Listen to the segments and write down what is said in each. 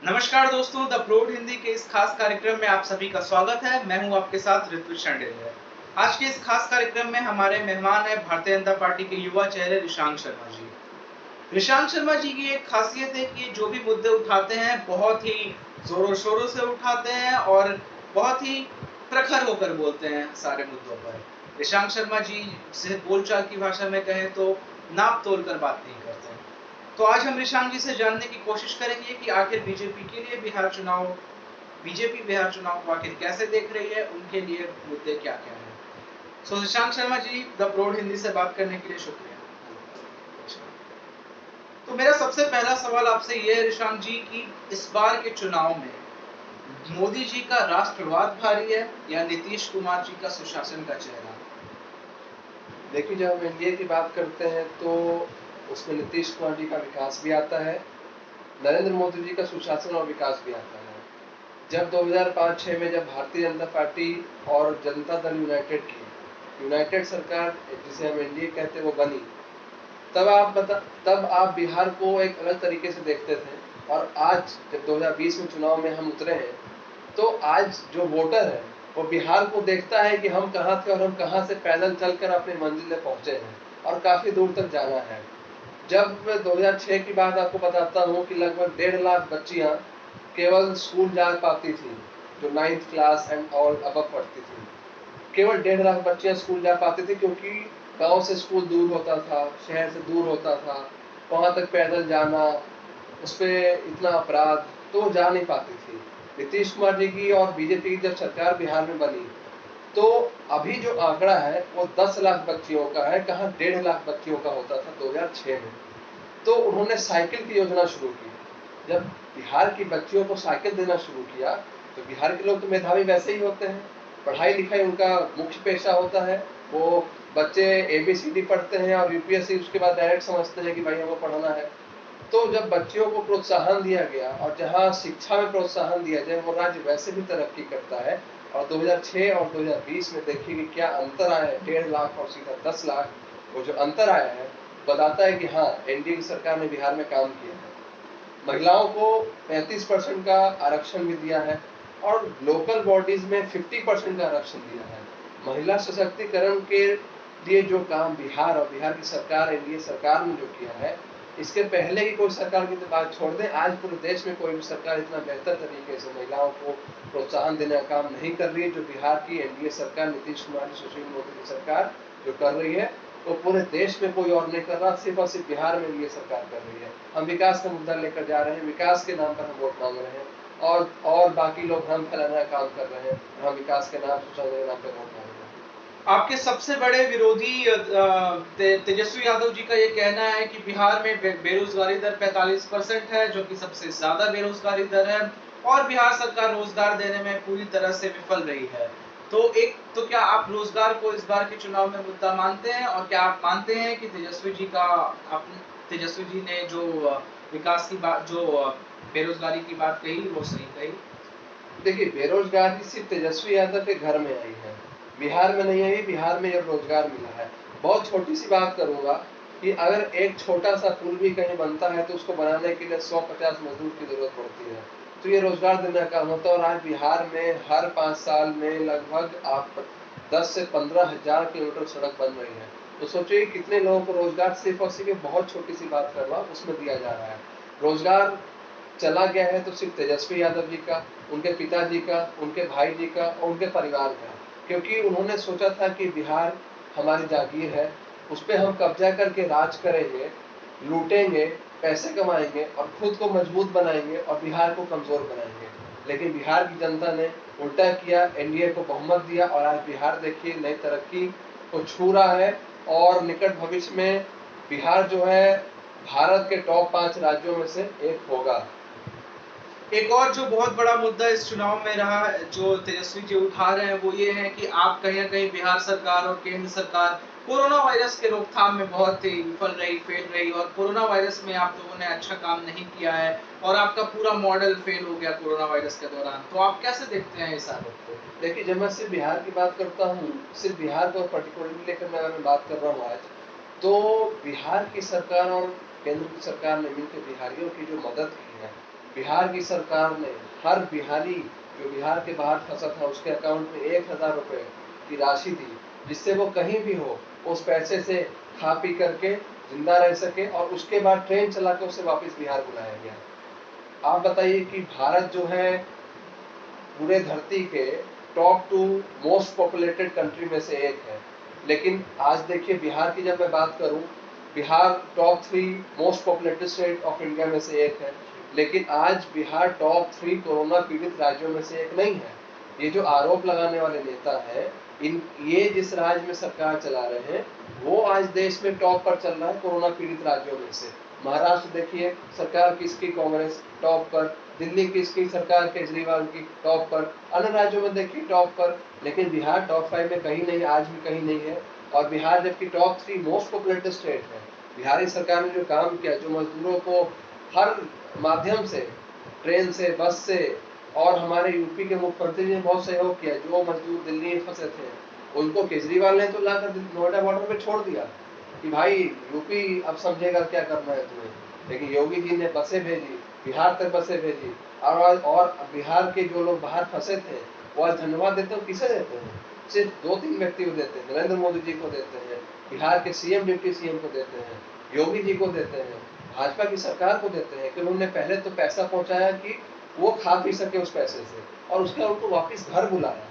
नमस्कार दोस्तों, द प्रोड हिंदी के इस खास कार्यक्रम में आप सभी का स्वागत है। मैं हूं आपके साथ ऋत्विक शांडिल्य। आज के इस खास कार्यक्रम में हमारे मेहमान है भारतीय जनता पार्टी के युवा चेहरे ऋषांक शर्मा जी। ऋषांक शर्मा जी की एक खासियत है कि ये जो भी मुद्दे उठाते हैं बहुत ही जोरों शोरों से उठाते हैं और बहुत ही प्रखर होकर बोलते हैं सारे मुद्दों पर। ऋषांक शर्मा जी से बोलचाल की भाषा में कहें तो नाप तोल कर बात नहीं करते हैं। तो आज हम ऋषांक जी से जानने की कोशिश करेंगे कि आखिर बीजेपी बिहार चुनाव को आखिर कैसे देख रही है, उनके लिए मुद्दे क्या-क्या हैं। सो ऋषांक शर्मा जी, द प्रोड हिंदी से बात करने के लिए शुक्रिया। तो मेरा सबसे पहला सवाल आपसे ये है ऋषांक जी कि इस बार के चुनाव में मोदी जी का राष्ट्रवाद भारी है या नीतीश कुमार जी का सुशासन का चेहरा? देखिए, जब हम एनडीए की बात करते हैं तो उसमें नीतीश कुमार जी का विकास भी आता है, नरेंद्र मोदी जी का सुशासन और विकास भी आता है। जब 2005-6 में जब भारतीय जनता पार्टी और जनता दल यूनाइटेड सरकार, जिसे हम एनडीए कहते हैं, वो बनी, तब आप बिहार को एक अलग तरीके से देखते थे। और आज जब 2020 में चुनाव में हम उतरे हैं, तो आज जो वोटर है वो बिहार को देखता है कि हम कहाँ थे और हम कहाँ से पैदल चलकर अपनी मंजिल में पहुंचे हैं और काफी दूर तक जाना है। जब मैं 2006 की बात आपको बताता हूँ कि लगभग 1.5 लाख बच्चियां केवल स्कूल जा पाती थी, जो 9th class and all above पढ़ती थी। केवल 1.5 लाख बच्चियां स्कूल जा पाती थी, क्योंकि गांव से स्कूल दूर होता था, शहर से दूर होता था, वहां तक पैदल जाना, उस पर इतना अपराध, तो वो जा नहीं पाती थी। नीतीश कुमार जी की और बीजेपी की जब सरकार बिहार में बनी, तो अभी जो आंकड़ा है वो 10 लाख बच्चियों का है, कहाँ 1.5 लाख बच्चियों का होता था 2006 में। तो उन्होंने साइकिल की योजना शुरू की। जब बिहार की बच्चियों को साइकिल देना शुरू किया, तो बिहार के लोग तो मेधावी वैसे ही होते हैं, पढ़ाई लिखाई उनका मुख्य पेशा होता है। वो बच्चे एबीसीडी पढ़ते हैं और यूपीएससी उसके बाद डायरेक्ट समझते हैं कि भाई हमको पढ़ना है। तो जब बच्चियों को प्रोत्साहन दिया गया और जहां शिक्षा में प्रोत्साहन दिया जाए, वो राज्य वैसे भी तरक्की करता है। और 2006 और 2020 में देखिए कि क्या अंतर आया है, 1.5 लाख और सीधा 10 लाख। वो जो अंतर आया है बताता है कि हाँ, एनडीए की सरकार ने बिहार में काम किया है। महिलाओं को 35% का आरक्षण भी दिया है और लोकल बॉडीज में 50% का आरक्षण दिया है। महिला सशक्तिकरण के लिए जो काम बिहार और बिहार की सरकार, एनडीए सरकार ने जो किया है, इसके पहले की कोई सरकार की तो बात छोड़ दें, आज पूरे देश में कोई भी सरकार इतना बेहतर तरीके से महिलाओं को प्रोत्साहन देने का काम नहीं कर रही है जो बिहार की एनडीए सरकार, नीतीश कुमार जी, सुशील मोदी की सरकार जो कर रही है। तो पूरे देश में कोई और नहीं कर रहा, सिर्फ और सिर्फ बिहार में ये सरकार कर रही है। हम विकास का मुद्दा लेकर जा रहे हैं, विकास के नाम पर हम वोट मांग रहे हैं, और बाकी लोग भ्रम फैलाने का काम कर रहे हैं, हम विकास के नाम, सुशासन के नाम पर वोट मांग रहे हैं। आपके सबसे बड़े विरोधी तेजस्वी यादव जी का ये कहना है कि बिहार में बेरोजगारी दर 45% है, जो कि सबसे ज्यादा बेरोजगारी दर है और बिहार सरकार रोजगार देने में पूरी तरह से विफल रही है। तो क्या आप रोजगार को इस बार के चुनाव में मुद्दा मानते हैं और क्या आप मानते हैं कि तेजस्वी जी ने जो विकास की बात, जो बेरोजगारी की बात कही, वो सही कही? देखिए, बेरोजगारी सिर्फ तेजस्वी यादव के घर में आई है, बिहार में नहीं आई। बिहार में जब रोजगार मिला है, बहुत छोटी सी बात करूंगा कि अगर एक छोटा सा पुल भी कहीं बनता है तो उसको बनाने के लिए 150 मजदूर की जरूरत पड़ती है। तो ये रोजगार देने का काम होता है। और आज बिहार में हर 5 साल में लगभग आप 10 से 15 हजार किलोमीटर सड़क बन रही है। तो सोचिए कितने लोगों को रोजगार, सिर्फ और सिर्फ बहुत छोटी सी बात कर रहा हूं, उसमें दिया जा रहा है। रोजगार चला गया है तो सिर्फ तेजस्वी यादव जी का, उनके पिताजी का, उनके भाई जी का और उनके परिवार का। क्योंकि उन्होंने सोचा था कि बिहार हमारी जागीर है, उस पर हम कब्जा करके राज करेंगे, लूटेंगे, पैसे कमाएंगे और खुद को मजबूत बनाएंगे और बिहार को कमजोर बनाएंगे। लेकिन बिहार की जनता ने उल्टा किया, एनडीए को बहुमत दिया और आज बिहार देखिए नई तरक्की को छू रहा है। और निकट भविष्य में बिहार जो है भारत के टॉप 5 राज्यों में से एक होगा। एक और जो बहुत बड़ा मुद्दा इस चुनाव में रहा है, जो तेजस्वी जी उठा रहे हैं, वो ये है कि आप कहीं ना कहीं बिहार सरकार और केंद्र सरकार कोरोना वायरस के रोकथाम में बहुत ही विफल रही, फेल रही, और कोरोना वायरस में आप लोगों ने अच्छा काम नहीं किया है और आपका पूरा मॉडल फेल हो गया कोरोना वायरस के दौरान। तो आप कैसे देखते हैं इस आरोप को? देखिए, जब मैं सिर्फ बिहार की बात करता हूँ, सिर्फ बिहार को पर्टिकुलरली लेकर मैं अगर मैं बात कर रहा हूँ आज, तो बिहार की सरकार और केंद्र की सरकार ने मिलकर बिहारियों की जो मदद की है, बिहार की सरकार ने हर बिहारी जो बिहार के बाहर फंसा था उसके अकाउंट में 1000 रुपए की राशि दी, जिससे वो कहीं भी हो उस पैसे से खा पी करके जिंदा रह सके, और उसके बाद ट्रेन चला के उसे वापस बिहार बुलाया गया। आप बताइए कि भारत जो है पूरे धरती के टॉप 2 मोस्ट पॉपुलेटेड कंट्री में से एक है, लेकिन आज देखिए बिहार की जब मैं बात करूं, Bihar top 3 most populated state of India में से एक है, लेकिन आज बिहार टॉप 3 कोरोना पीड़ित राज्यों में से एक नहीं है। ये जो आरोप लगाने वाले नेता हैं, ये जिस राज्य में सरकार चला रहे हैं वो आज देश में टॉप पर चल रहा है कोरोना पीड़ित राज्यों में से। महाराष्ट्र देखिए सरकार किसकी, कांग्रेस टॉप पर, दिल्ली किसकी सरकार, केजरीवाल की टॉप पर, अन्य राज्यों में देखिए टॉप पर, लेकिन बिहार टॉप 5 में कहीं नहीं, आज भी कहीं नहीं है। और बिहार जबकि टॉप 3 मोस्ट पॉपुलेटेड स्टेट है, बिहारी सरकार ने जो काम किया, जो मजदूरों को हर माध्यम से, ट्रेन से, बस से, और हमारे यूपी के मुख्यमंत्री ने बहुत सहयोग किया, जो मजदूर दिल्ली में फंसे थे उनको केजरीवाल ने तो लाकर नोएडा बॉर्डर पे छोड़ दिया कि भाई यूपी अब समझेगा क्या करना है तुम्हें। लेकिन योगी जी ने बसें भेजी, बिहार तक बसें भेजी, और बिहार के जो लोग बाहर फंसे थे वो आज धन्यवाद देते हैं। किसे देते हैं? सिर्फ 2-3 व्यक्ति को देते हैं, नरेंद्र मोदी जी को देते हैं, बिहार के सीएम डिप्टी सीएम को देते हैं, योगी जी को देते हैं, भाजपा की सरकार को देते हैं कि उन्होंने पहले तो पैसा पहुंचाया कि वो खा पी सके उस पैसे से, और उसके बाद उनको वापस घर बुलाया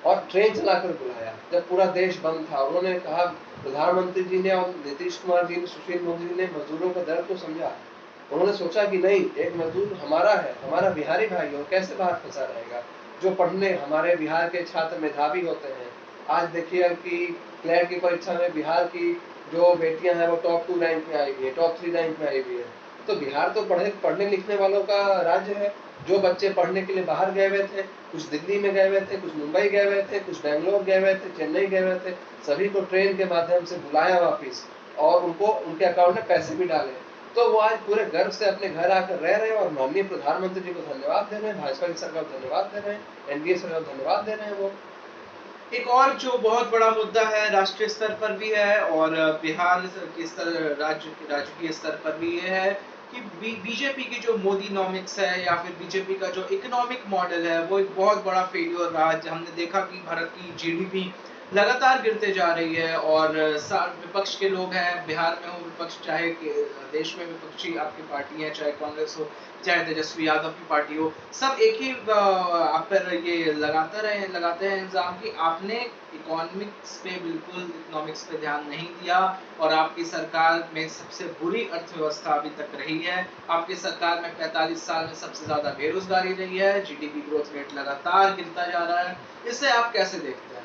और ट्रेन चलाकर बुलाया जब पूरा देश बंद था। उन्होंने कहा, प्रधानमंत्री जी ने और नीतीश कुमार जी ने, सुशील मोदी जी ने मजदूरों का दर्द को समझा। उन्होंने सोचा कि नहीं, एक मजदूर हमारा है, हमारा बिहारी भाई हो, कैसे बाहर फंसा रहेगा। जो पढ़ने, हमारे बिहार के छात्र मेधावी होते हैं, आज देखिए कि क्लैट की परीक्षा में बिहार की जो बेटियां हैं वो टॉप 2 रैंक में आई हुई है, टॉप 3 रैंक में आई हुई है। तो बिहार तो पढ़ने लिखने वालों का राज्य है। जो बच्चे पढ़ने के लिए बाहर गए हुए थे, कुछ दिल्ली में गए हुए थे, कुछ मुंबई गए हुए थे, कुछ बेंगलोर गए हुए थे, चेन्नई गए हुए थे, सभी को ट्रेन के माध्यम से बुलाया वापिस, और उनको उनके अकाउंट में पैसे भी डाले। तो वो आज पूरे गर्व से अपने घर आकर रह रहे हैं और माननीय प्रधानमंत्री जी को धन्यवाद दे रहे हैं, भाजपा की सरकार को धन्यवाद दे रहे हैं, एनडीए सरकार को धन्यवाद दे रहे हैं। वो एक और जो बहुत बड़ा मुद्दा है, राष्ट्रीय स्तर पर भी है और बिहार के स्तर, राजकीय स्तर पर भी ये है कि बीजेपी की जो मोदीनॉमिक्स है या फिर बीजेपी का जो इकोनॉमिक मॉडल है वो एक बहुत बड़ा फेल्योर रहा। हमने देखा कि भारत की जीडीपी लगातार गिरते जा रही है और विपक्ष के लोग हैं, बिहार में हो विपक्ष, चाहे देश में विपक्षी आपकी पार्टी है, चाहे कांग्रेस हो, चाहे तेजस्वी यादव की पार्टी हो, सब एक ही आप पर ये लगाते हैं इल्जाम कि आपने इकोनॉमिक्स पे, बिल्कुल इकोनॉमिक्स पे ध्यान नहीं दिया और आपकी सरकार में सबसे बुरी अर्थव्यवस्था अभी तक रही है। आपकी सरकार में 45 साल में सबसे ज्यादा बेरोजगारी रही है, जीडीपी ग्रोथ रेट लगातार गिरता जा रहा है। इसे आप कैसे देखते हैं?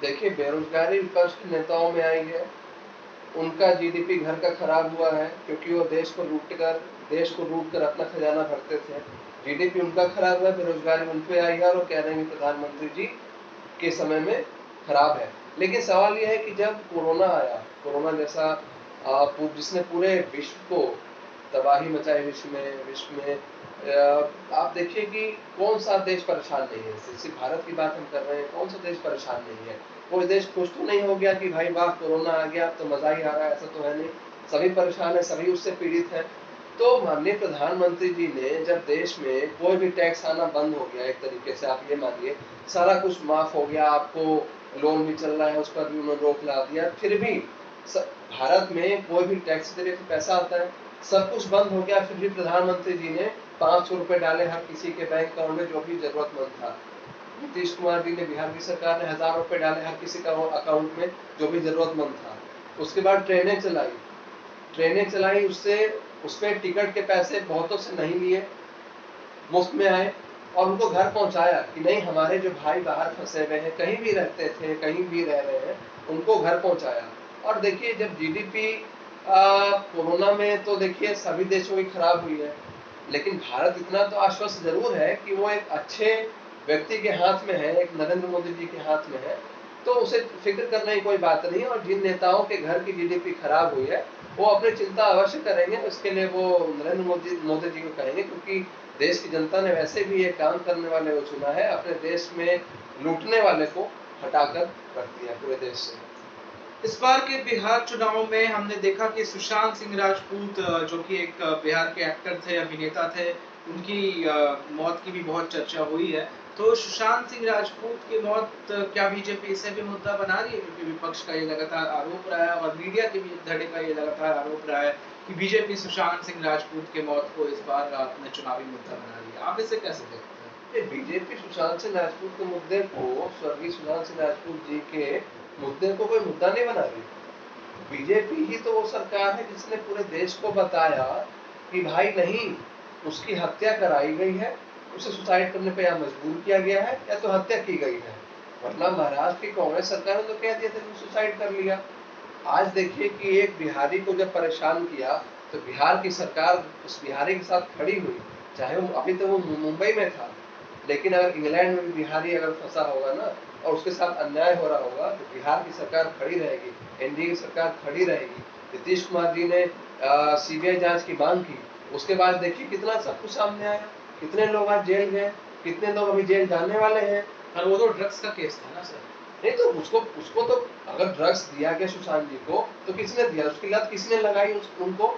देखिए, बेरोजगारी विपक्ष के नेताओं में आई है, उनका जीडीपी घर का खराब हुआ है क्योंकि वो देश को लूट कर अपना खजाना भरते थे। जीडीपी उनका खराब हुआ, बेरोजगारी उन पे आई है और वो कह रहे हैं कि प्रधानमंत्री जी के समय में खराब है। लेकिन सवाल ये है कि जब कोरोना आया, कोरोना जैसा जिसने पूरे विश्व को तबाही मचाई, विश्व में आप देखिए कि कौन सा देश परेशान नहीं है। सिर्फ भारत की बात हम कर रहे हैं, कौन सा देश परेशान नहीं है। कोई देश खुश तो नहीं हो गया कि भाई वाह कोरोना आ गया, अब तो मजा ही आ रहा है, ऐसा तो है नहीं। सभी परेशान है, सभी उससे पीड़ित हैं। तो माननीय प्रधानमंत्री जी ने जब देश में कोई भी टैक्स आना बंद हो गया, एक तरीके से आप ये मानिए सारा कुछ माफ हो गया, आपको लोन भी चल रहा है उस पर भी उन्होंने रोक लगा दिया, फिर भी भारत में कोई भी टैक्स के जरिए पैसा आता है, सब कुछ बंद हो गया, फिर भी प्रधानमंत्री जी ने 500 रुपए डाले हर किसी के बैंक अकाउंट में जो भी जरूरतमंद था। नीतीश कुमार जी ने, बिहार की सरकार ने 1000 रुपए डाले हर किसी का अकाउंट में जो भी जरूरतमंद था। उसके बाद ट्रेनें चलाई, उसपे टिकट के पैसे बहुतों से नहीं लिए, मुफ्त में आए और उनको घर पहुंचाया कि नहीं, हमारे जो भाई बाहर फंसे हुए हैं, कहीं भी रहते थे, कहीं भी रह रहे हैं, उनको घर पहुंचाया। और देखिए जब जीडीपी कोरोना में तो देखिए सभी देशों की खराब हुई है, लेकिन भारत इतना तो आश्वस्त जरूर है कि वो एक अच्छे व्यक्ति के हाथ में है, एक नरेंद्र मोदी जी के हाथ में है, तो उसे फिक्र करने की कोई बात नहीं। और जिन नेताओं के घर की जीडीपी खराब हुई है वो अपनी चिंता अवश्य करेंगे, उसके लिए वो नरेंद्र मोदी जी को कहेंगे, क्योंकि देश की जनता ने वैसे भी ये काम करने वाले को चुना है, अपने देश में लूटने वाले को हटाकर रख दिया पूरे देश से। इस बार के बिहार चुनाव में हमने देखा कि सुशांत सिंह राजपूत जो कि एक बिहार के एक्टर थे, अभिनेता थे, उनकी मौत की भी बहुत चर्चा हुई है। तो सुशांत सिंह राजपूत की मौत क्या बीजेपी इसे भी मुद्दा बना रही है? क्योंकि विपक्ष का ये लगातार आरोप रहा है और मीडिया के भी धड़े का ये लगातार आरोप रहा है कि बीजेपी सुशांत सिंह राजपूत की मौत को इस बार अपना चुनावी मुद्दा बना रही है। आप इसे कैसे देखते हैं? ये बीजेपी सुशांत सिंह राजपूत के मुद्दे को, स्वर्गीय सुशांत सिंह राजपूत जी के मुद्दे को कोई मुद्दा नहीं बना रही। बीजेपी ही तो वो सरकार है जिसने पूरे देश को बताया कि भाई नहीं, उसकी हत्या कराई गई है, उसे सुसाइड करने पे या मजबूर किया गया है या तो हत्या की गई है। वरना महाराष्ट्र की कांग्रेस सरकार ने तो कह दिया था कि सुसाइड कर लिया। आज देखिए कि एक बिहारी को जब परेशान किया तो बिहार की सरकार उस बिहारी के साथ खड़ी हुई, चाहे वो अभी तो वो मुंबई में था, लेकिन अगर इंग्लैंड में भी बिहारी अगर फंसा होगा ना और उसके साथ अन्याय हो रहा होगा तो बिहार की सरकार खड़ी रहेगी, एनडीए की सरकार खड़ी रहेगी। नीतीश कुमार जी ने सीबीआई जांच की मांग की, उसके बाद देखिए कितना सब कुछ सामने आया, कितने लोग आज जेल गए, कितने लोग अभी जेल जाने वाले हैं। और वो तो ड्रग्स का केस था ना सर? नहीं तो उसको तो अगर ड्रग्स दिया गया सुशांत जी को तो किसने दिया, उसकी लत किसने लगाई उनको?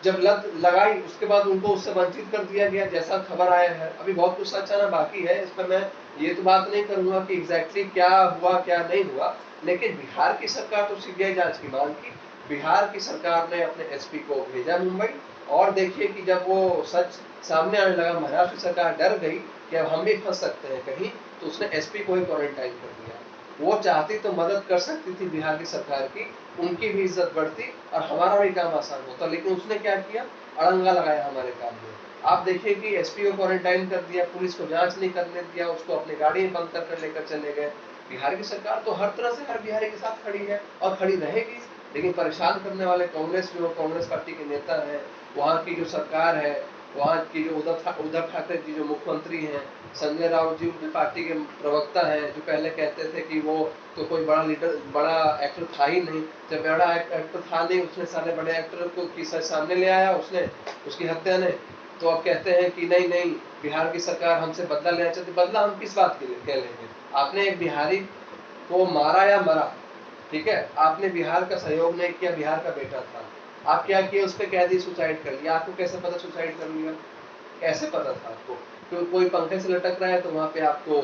जब लत लगाई उसके बाद उनको उससे वंचित कर दिया गया, जैसा खबर आया है। अभी बहुत कुछ सच आना बाकी है, इस पर मैं ये तो बात नहीं करूंगा कि एग्जैक्टली क्या हुआ क्या नहीं हुआ, लेकिन बिहार की सरकार तो सीबीआई जांच की मांग की, बिहार की सरकार ने अपने एसपी को भेजा मुंबई, और देखिए कि जब वो सच सामने आने लगा, महाराष्ट्र की सरकार डर गई कि अब हम भी फंस सकते हैं कहीं, तो उसने एसपी को ही क्वारंटाइन कर दिया। वो चाहती तो मदद कर सकती थी बिहार की सरकार की, उनकी भी इज्जत बढ़ती और हमारा भी काम आसान होता, लेकिन उसने क्या किया, अड़ंगा लगाया हमारे काम में। आप देखिए कि एसपी को क्वारंटाइन कर दिया, पुलिस को जांच नहीं करने दिया, उसको अपनी गाड़ी में बंद कर लेकर चले गए। बिहार की सरकार तो हर तरह से हर बिहारी के साथ खड़ी है और खड़ी रहेगी, लेकिन परेशान करने वाले कांग्रेस जो कांग्रेस पार्टी के नेता है, वहाँ की जो सरकार है, वहाँ की जो उद्धव ठाकरे जी जो मुख्यमंत्री हैं, संजय राउत जी उनकी पार्टी के प्रवक्ता हैं, जो पहले कहते थे कि वो तो कोई बड़ा लीडर बड़ा एक्टर था ही नहीं, जब बड़ा एक्टर था नहीं उसने सारे बड़े एक्टर को की सामने ले आया उसने, उसकी हत्या ने, तो अब कहते हैं कि नहीं नहीं बिहार की सरकार हमसे बदला लेना चाहती। बदला हम किस बात के लिए क्या लेंगे? आपने एक बिहारी को मारा या मरा, ठीक है, आपने बिहार का सहयोग नहीं किया, बिहार का बेटा था, आप क्या किए, उस पर कह दी सुसाइड कर लिया। आपको कैसे पता सुसाइड कर लिया? कैसे पता था आपको? तो कोई पंखे से लटक रहा है तो वहां पे आपको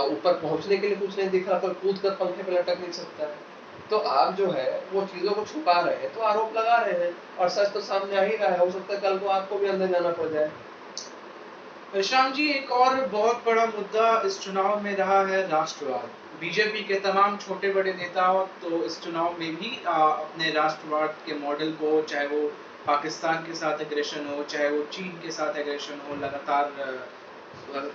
ऊपर पहुंचने के लिए कुछ नहीं दिख रहा, पर कूद कर पंखे पे लटक नहीं सकता है। तो आप जो है वो चीजों को छुपा रहे हैं, तो आरोप लगा रहे हैं, और सच तो सामने आ ही रहा है। हो सकता है कल को आपको भी अंदर जाना पड़ जाए। श्याम जी, एक और बहुत बड़ा मुद्दा इस चुनाव में रहा है राष्ट्रवाद। बीजेपी के तमाम छोटे बड़े नेताओं तो इस चुनाव में भी अपने राष्ट्रवाद के मॉडल को, चाहे वो पाकिस्तान के साथ एग्रेशन हो, चाहे वो चीन के साथ एग्रेशन हो, लगातार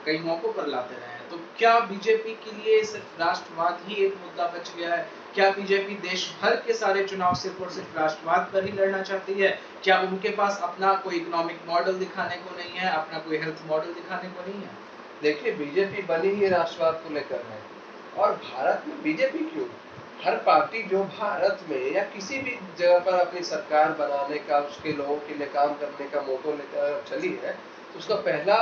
कई मौकों पर लाते रहे हैं। तो क्या बीजेपी के लिए सिर्फ राष्ट्रवाद ही एक मुद्दा बच गया है? क्या बीजेपी देश भर के सारे चुनाव सिर्फ और सिर्फ राष्ट्रवाद पर ही लड़ना चाहती है? क्या उनके पास अपना कोई इकोनॉमिक मॉडल दिखाने को नहीं है, अपना कोई हेल्थ मॉडल दिखाने को नहीं है? देखिए बीजेपी बनी ही राष्ट्रवाद को लेकर है, और भारत में बीजेपी क्यों, हर पार्टी जो भारत में या किसी भी जगह पर अपनी सरकार बनाने का, उसके लोगों के लिए काम करने का मोटो लेकर चली है, तो उसका पहला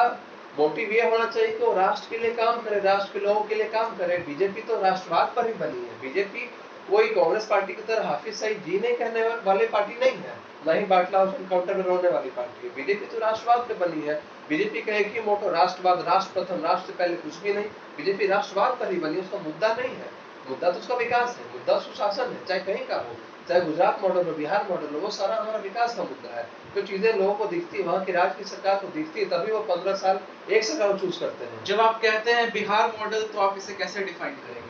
मोटिव ये होना चाहिए कि वो राष्ट्र के लिए काम करे, राष्ट्र के लोगों के लिए काम करे। बीजेपी तो राष्ट्रवाद पर ही बनी है। बीजेपी कोई कांग्रेस पार्टी की तरह हाफिज सईद जी नहीं कहने वाली पार्टी नहीं है, न ही बाटला हाउस एनकाउंटर में रोने वाली पार्टी है। बीजेपी तो राष्ट्रवाद पे बनी है। बीजेपी का एक ही मोटो राष्ट्रवाद, राष्ट्र प्रथम, राष्ट्र से पहले कुछ भी नहीं। बीजेपी राष्ट्रवाद पर ही बनी, उसका मुद्दा नहीं है, मुद्दा तो उसका विकास है, मुद्दा सुशासन है, चाहे कहीं का हो, चाहे गुजरात मॉडल हो, बिहार मॉडल हो, वो सारा हमारा विकास का मुद्दा है। जो चीजें लोगों को दिखती है, वहाँ की राज्य की सरकार को दिखती है, तभी वो 15 साल एक सरकार चूज करते हैं। जब आप कहते हैं बिहार मॉडल, तो आप इसे कैसे डिफाइन करेंगे?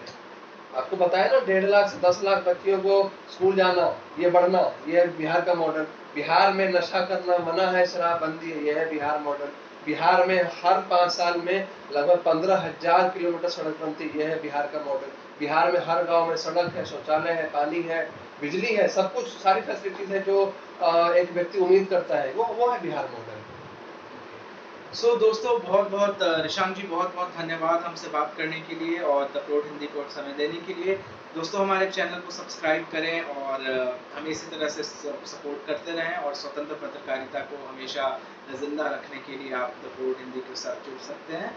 आपको बताया ना, 1.5 लाख से 10 लाख बच्चियों को स्कूल जाना, ये बढ़ना, ये है बिहार का मॉडल। बिहार में नशा करना मना है, शराबबंदी है, ये है बिहार मॉडल। बिहार में हर 5 साल में लगभग 15,000 किलोमीटर सड़क बनती है, ये है बिहार का मॉडल। बिहार में हर गांव में सड़क है, शौचालय है, पानी है, बिजली है, सब कुछ, सारी फैसिलिटीज है जो एक व्यक्ति उम्मीद करता है, वो है बिहार मॉडल। सो दोस्तों, बहुत बहुत ऋषांक जी, बहुत बहुत धन्यवाद हमसे बात करने के लिए और द प्रोड हिंदी को समय देने के लिए। दोस्तों, हमारे चैनल को सब्सक्राइब करें और हमें इसी तरह से सपोर्ट करते रहें, और स्वतंत्र पत्रकारिता को हमेशा जिंदा रखने के लिए आप द प्रोड हिंदी के साथ जुड़ सकते हैं।